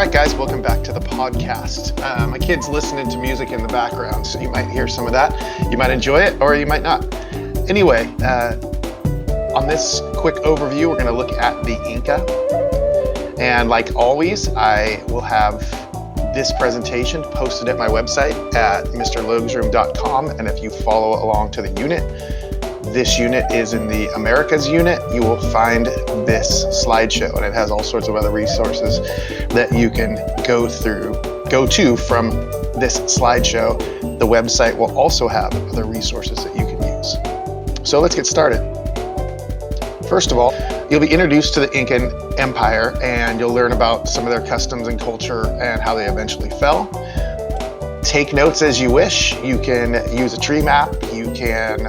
right, guys, welcome back to the podcast. My kid's listening to music in the background, so you might hear some of that. You might enjoy it, or you might not. Anyway, on this quick overview, we're going to look at the Inca. And like always, I will have this presentation posted at my website at mrloguesroom.com. And if you follow along to the unit, this unit is in the Americas unit. You will find this slideshow, and it has all sorts of other resources that you can go to from this slideshow. The website will also have other resources that you can use. So let's get started. First of all, you'll be introduced to the Incan Empire, and you'll learn about some of their customs and culture and how they eventually fell. Take notes as you wish. You can use a tree map. You can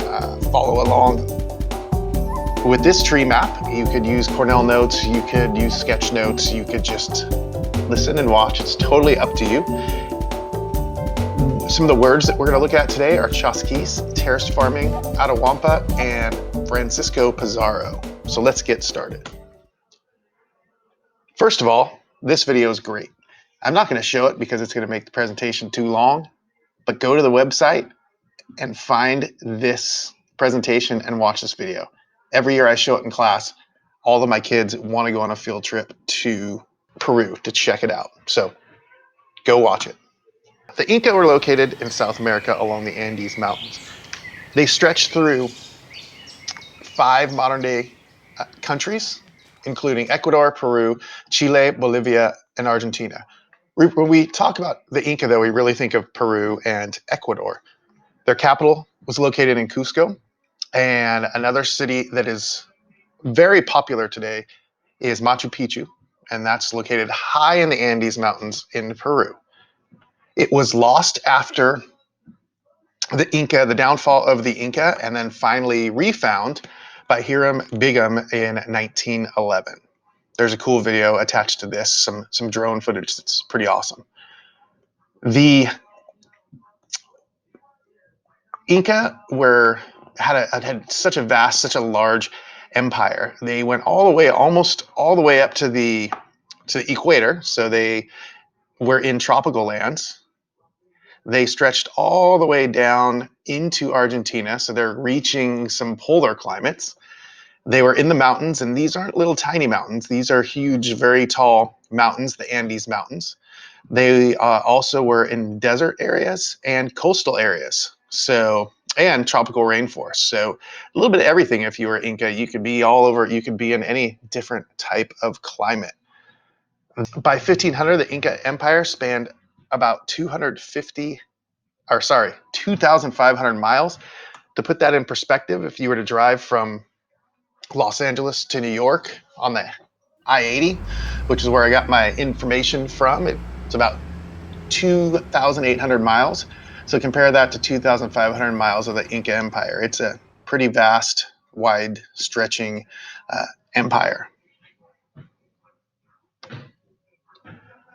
follow along with this tree map. You could use Cornell notes. You could use sketch notes. You could just listen and watch. It's totally up to you. Some of the words that we're going to look at today are Chasquis, terraced farming, Atahualpa, and Francisco Pizarro. So let's get started. First of all, this video is great. I'm not going to show it because it's going to make the presentation too long, but go to the website and find this presentation and watch this video. Every year I show it in class. All of my kids want to go on a field trip to Peru to check it out. So go watch it. The Inca were located in South America along the Andes Mountains. They stretched through 5 modern-day countries, including Ecuador, Peru, Chile, Bolivia, and Argentina. When we talk about the Inca, though, we really think of Peru and Ecuador. Their capital was located in Cusco, and another city that is very popular today is Machu Picchu, and that's located high in the Andes Mountains in Peru. It was lost after the downfall of the Inca, and then finally refound by Hiram Bingham in 1911. There's a cool video attached to this, some drone footage that's pretty awesome. The Inca had such a large empire. They went almost all the way up to the equator, so they were in tropical lands. They stretched all the way down into Argentina, so they're reaching some polar climates. They were in the mountains, and these aren't little tiny mountains. These are huge, very tall mountains, the Andes Mountains. They also were in desert areas and coastal areas, and tropical rainforest. So a little bit of everything. If you were Inca, you could be all over. You could be in any different type of climate. By 1500, the Inca Empire spanned about 2,500 miles. To put that in perspective, if you were to drive from Los Angeles to New York on the I-80, which is where I got my information from, it's about 2,800 miles. So compare that to 2,500 miles of the Inca Empire. It's a pretty vast, wide stretching empire.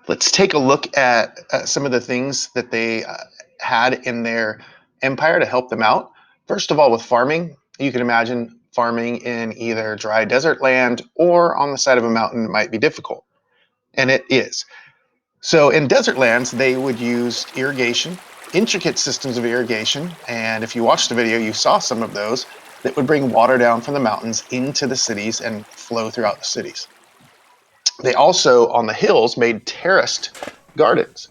Let's take a look at some of the things that they had in their empire to help them out. First of all, with farming, you can imagine farming in either dry desert land or on the side of a mountain might be difficult, and it is. So in desert lands, they would use irrigation, intricate systems of irrigation, and if you watched the video, you saw some of those that would bring water down from the mountains into the cities and flow throughout the cities. They also, on the hills, made terraced gardens.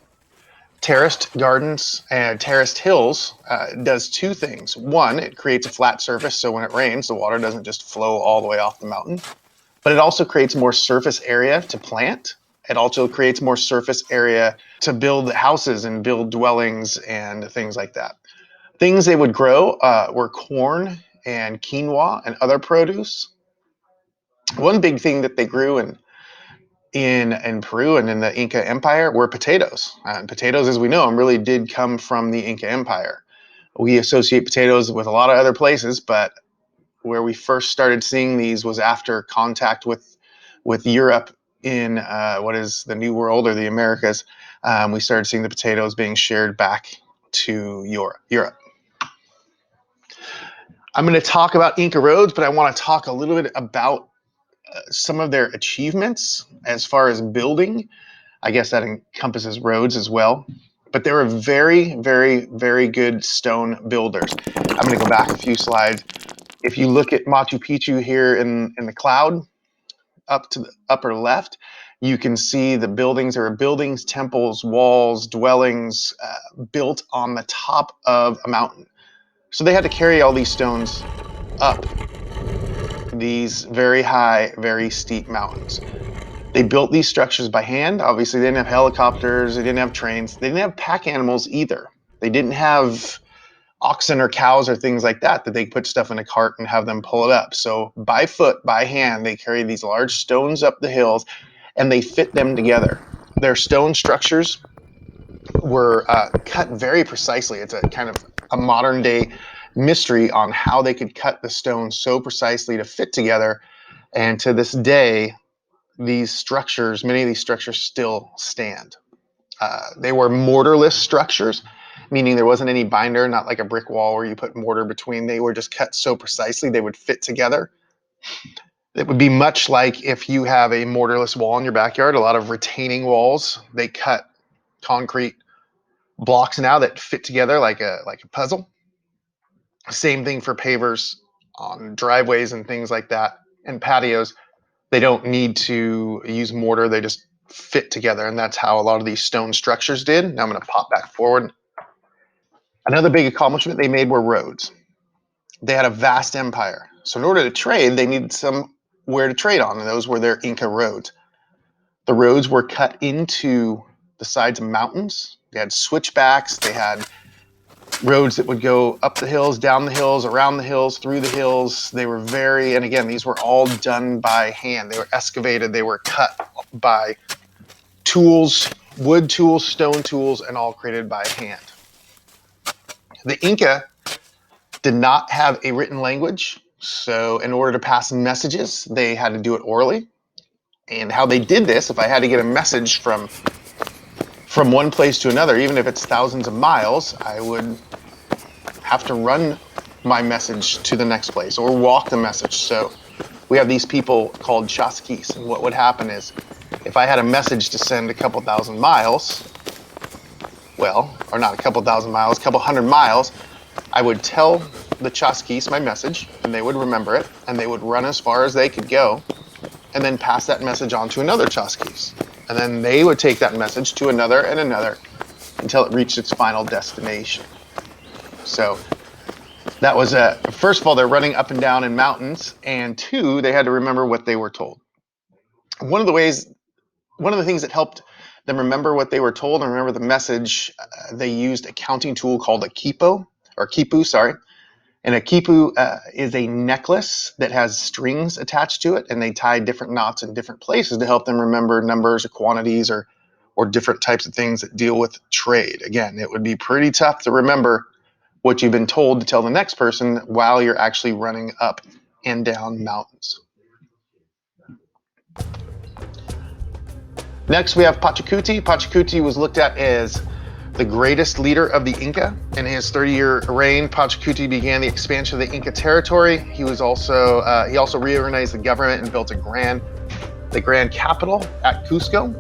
Terraced gardens and terraced hills does two things. One, it creates a flat surface, so when it rains, the water doesn't just flow all the way off the mountain. But it also creates more surface area to plant. It also creates more surface area to build houses and build dwellings and things like that. Things they would grow were corn and quinoa and other produce. One big thing that they grew in Peru and in the Inca Empire were potatoes. And potatoes, as we know them, really did come from the Inca Empire. We associate potatoes with a lot of other places, but where we first started seeing these was after contact with Europe in what is the New World or the Americas. We started seeing the potatoes being shared back to Europe. I'm going to talk about Inca roads, but I want to talk a little bit about some of their achievements as far as building. I guess that encompasses roads as well. But they were very, very, very good stone builders. I'm going to go back a few slides. If you look at Machu Picchu here in the cloud, up to the upper left, you can see the buildings. There are buildings, temples, walls, dwellings built on the top of a mountain. So they had to carry all these stones up these very high, very steep mountains. They built these structures by hand. Obviously, they didn't have helicopters, they didn't have trains, they didn't have pack animals either. They didn't have oxen or cows or things like that they put stuff in a cart and have them pull it up. So by foot, by hand, they carry these large stones up the hills and they fit them together. Their stone structures were cut very precisely. It's a kind of a modern day mystery on how they could cut the stone so precisely to fit together. And to this day, these structures, many of these structures still stand. They were mortarless structures, meaning there wasn't any binder, not like a brick wall where you put mortar between. They were just cut so precisely they would fit together. It would be much like if you have a mortarless wall in your backyard, a lot of retaining walls. They cut concrete blocks now that fit together like a puzzle. Same thing for pavers on driveways and things like that, and patios. They don't need to use mortar, they just fit together, and that's how a lot of these stone structures did. Now I'm going to pop back forward. Another big accomplishment they made were roads. They had a vast empire, so in order to trade, they needed somewhere to trade on, and those were their Inca roads. The roads were cut into the sides of mountains. They had switchbacks. They had roads that would go up the hills, down the hills, around the hills, through the hills. They were and again, these were all done by hand. They were excavated. They were cut by tools, wood tools, stone tools, and all created by hand. The Inca did not have a written language. So in order to pass messages, they had to do it orally. And how they did this, if I had to get a message from one place to another, even if it's thousands of miles, I would have to run my message to the next place or walk the message. So we have these people called chasquis, and what would happen is if I had a message to send a couple thousand miles, well, or not a couple thousand miles, a couple hundred miles, I would tell the chasquis my message, and they would remember it, and they would run as far as they could go, and then pass that message on to another chasquis. And then they would take that message to another and another until it reached its final destination. So that was first of all, they're running up and down in mountains, and two, they had to remember what they were told. One of the things that helped them remember what they were told and remember the message, they used a counting tool called a quipu, sorry. And a quipu is a necklace that has strings attached to it, and they tie different knots in different places to help them remember numbers or quantities or different types of things that deal with trade. Again, it would be pretty tough to remember what you've been told to tell the next person while you're actually running up and down mountains. Next, we have Pachacuti. Pachacuti was looked at as the greatest leader of the Inca. In his 30-year reign, Pachacuti began the expansion of the Inca territory. He also reorganized the government and built the grand capital at Cusco.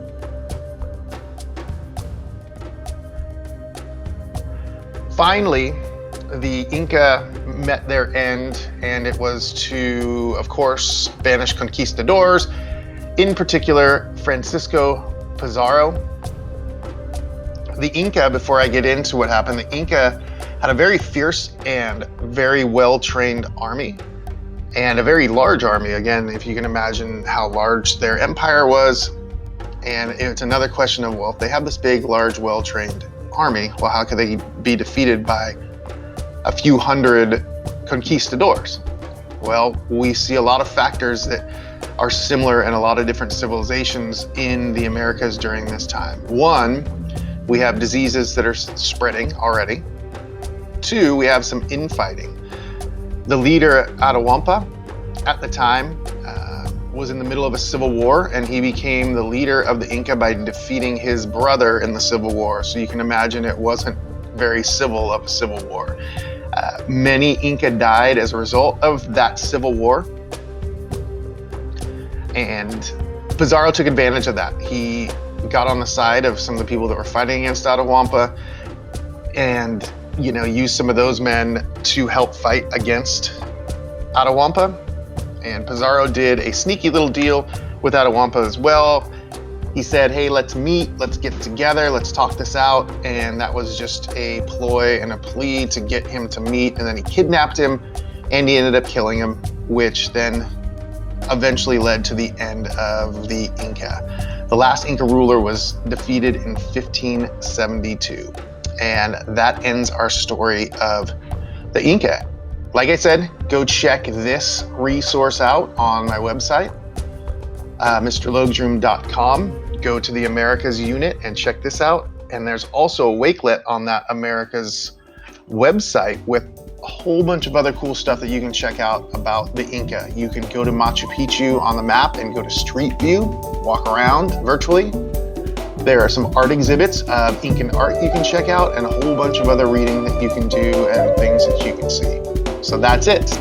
Finally, the Inca met their end, and it was to, of course, Spanish conquistadors, in particular Francisco Pizarro. The Inca, before I get into what happened, the Inca had a very fierce and very well-trained army, and a very large army. Again, if you can imagine how large their empire was. And it's another question of, well, if they have this big, large, well-trained army, well, how could they be defeated by a few hundred conquistadors? Well, we see a lot of factors that are similar in a lot of different civilizations in the Americas during this time. One, we have diseases that are spreading already. Two, we have some infighting. The leader, Atahualpa, at the time, was in the middle of a civil war, and he became the leader of the Inca by defeating his brother in the civil war. So you can imagine it wasn't very civil of a civil war. Many Inca died as a result of that civil war, and Pizarro took advantage of that. He got on the side of some of the people that were fighting against Atahualpa, and used some of those men to help fight against Atahualpa. And Pizarro did a sneaky little deal with Atahualpa as well. He said, hey, let's meet, let's get together, let's talk this out. And that was just a ploy and a plea to get him to meet. And then he kidnapped him and he ended up killing him, which then eventually led to the end of the Inca. The last Inca ruler was defeated in 1572. And that ends our story of the Inca. Like I said, go check this resource out on my website, mrlogadroom.com. Go to the Americas unit and check this out. And there's also a wakelet on that Americas website with a whole bunch of other cool stuff that you can check out about the Inca. You can go to Machu Picchu on the map and go to Street View, walk around virtually. There are some art exhibits of Incan art you can check out and a whole bunch of other reading that you can do and things that you can see. So that's it.